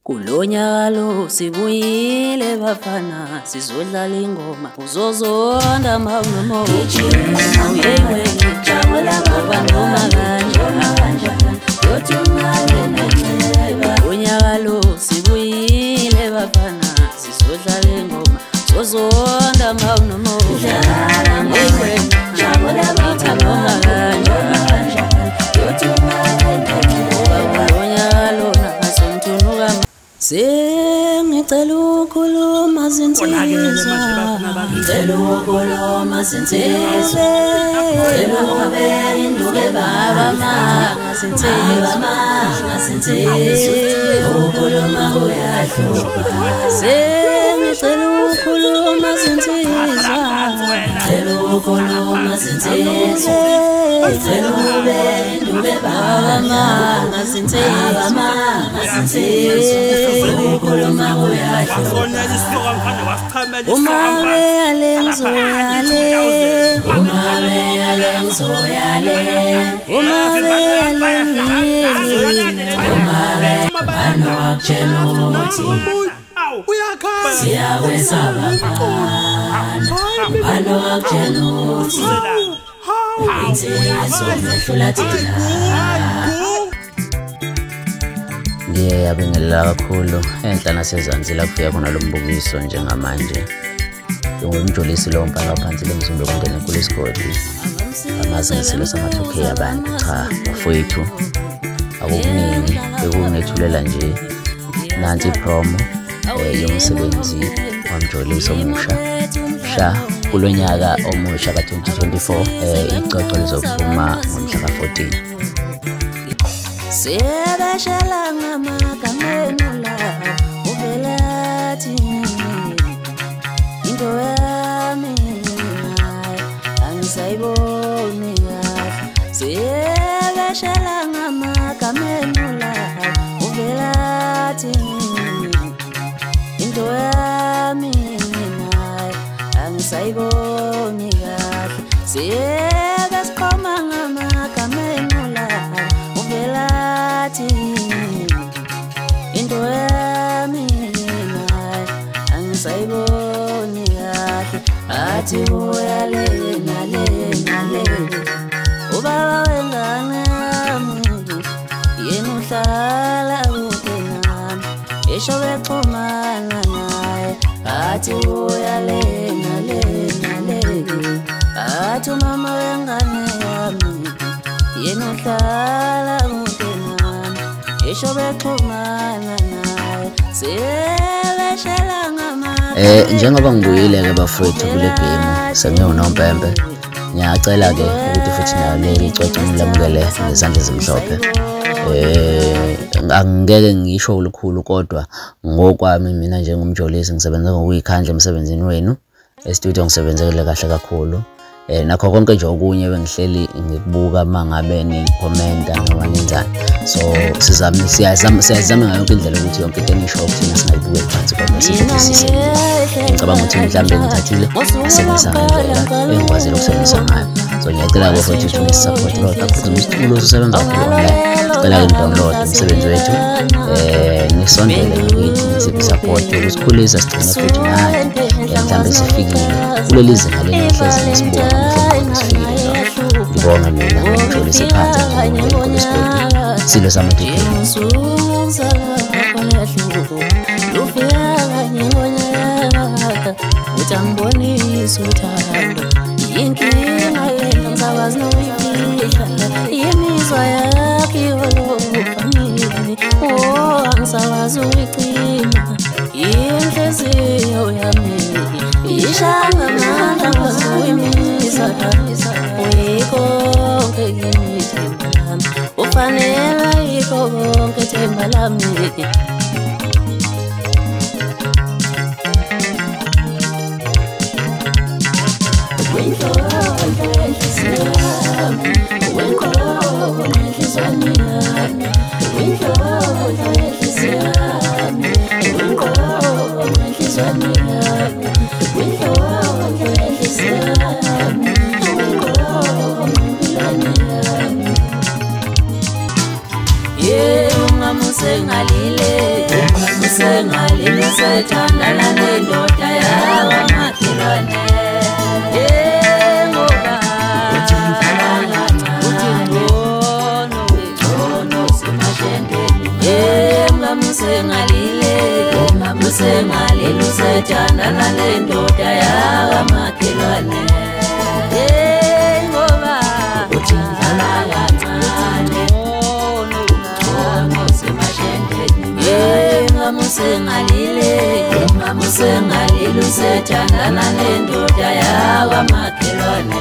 Kulonyalo sibuyile bafana sizodlala ingoma uzozonda mawunomo awuyengwe ngijabula ngoba noma kanjani yothungale neceba. Kulonyalo sibuyile bafana sizodlala ingoma uzozonda mawunomo awuyengwe ngijabula noma kanjani yothungale neceba. Kulonyalo Sengicela ukukhuluma zinsizwa, ngicela ukukhuluma zinsizwa, ngicela ukubeka induku baba zinsizwa, ukukhuluma kuyahlupha. Sengicela ukukhuluma zinsizwa, ngicela ukukhuluma zinsizwa, ngicela ukubeka induku baba zinsizwa. Ukukhuluma kuyahlupha. Uma beyale ngizoyale, uma beyale ngizoyale, uma beyale ngiyele, uma beyale wakutshela ukuthi siyakwesaba bano wakutshela ukuthi insizwa mehlula thina. Ngiyabingelela kakhulu enhla nasezansi la kufika khona lo mbukiso njengamanje. Ngumjolisi lo mpaka phansi lemzimba kungena enkulu isigodi. Amazi ngesilo sama-2K abantu cha bafowethu akukuningi bekunethulela nje nansi promo yomsebenzi wamjolisi omusha sha kulonyaka omusha ka-2024 icoco lizophuma ngomhla ka-14. Sebashala ngamagamenu la uvelathi into yami angisayiboni kahle. Sebashala ngamagamenu la uvelathi into yami angisayiboni kahle. Sebasiqhoma ngamagamenu la into yami angisayiboni kahle. Athi uyale nale ubaba wengane yami yena uhlala kude nami esho bexhumana naye. Athi uyale nale athi umama wengane yami yena uhlala kude nami esho bexhumana naye. Sebashela ngama njengoba ngibuyile-ke bafowethu kule game sengiwunompempe, ngiyacela-ke ukuthi futhi nayo leli icoco ngilamukele ngezandla ezimhlophe. Angeke ngisho olukhulu kodwa ngokwami mina njengomjolisi ngisebenza ngokuyikhandla emsebenzini wenu. Estudio ngisebenzele kahle kakhulu. Nakho konke nje okunye bengihleli ngikubuka mangabe nikhomenta noma nenzani. So siyazama ngayo indlela ukuthi yonke into enisho thina singayibuke phansi kodwa sifundisise. Ngicabanga ukuthi mhlambe ngithathile asebenzisa ngendlela engikwazile ukusebenzisa ngayo. So ngiyacela-ke futhi ukuthi ngisisupport lo kakhulu umsitulo usebenza kakhulu online. Ngicela-ke download umsebenzi wethu nisondele ngakithi nisisupport ukusikhulisa sigcine futhi nathi mhlambe sifikile kuleli zinga lenhlezi nesibona ngibonga mina ngijolise phansi nje isigodi silo sama-2K. Utangibonisa uthando inkinga yena ngisawazi noyifihla imizwa yakho yolofamini angisawazi uyicima inhliziyo yami ishanga amandla ngazuyimisa uyikonke ngithemba lami ufanela yikho konke themba lami. Yeah, ungamusengalile ngalilo sethandana nendoda yakwamakhelwane. Ngoba uthi ngcono semashendeni. Ngamuse ngalile usethandana nendoda yakwamakhelwane. Ngoba uthi ngamuse ngalile usethandana nendoda yakwamakhelwane.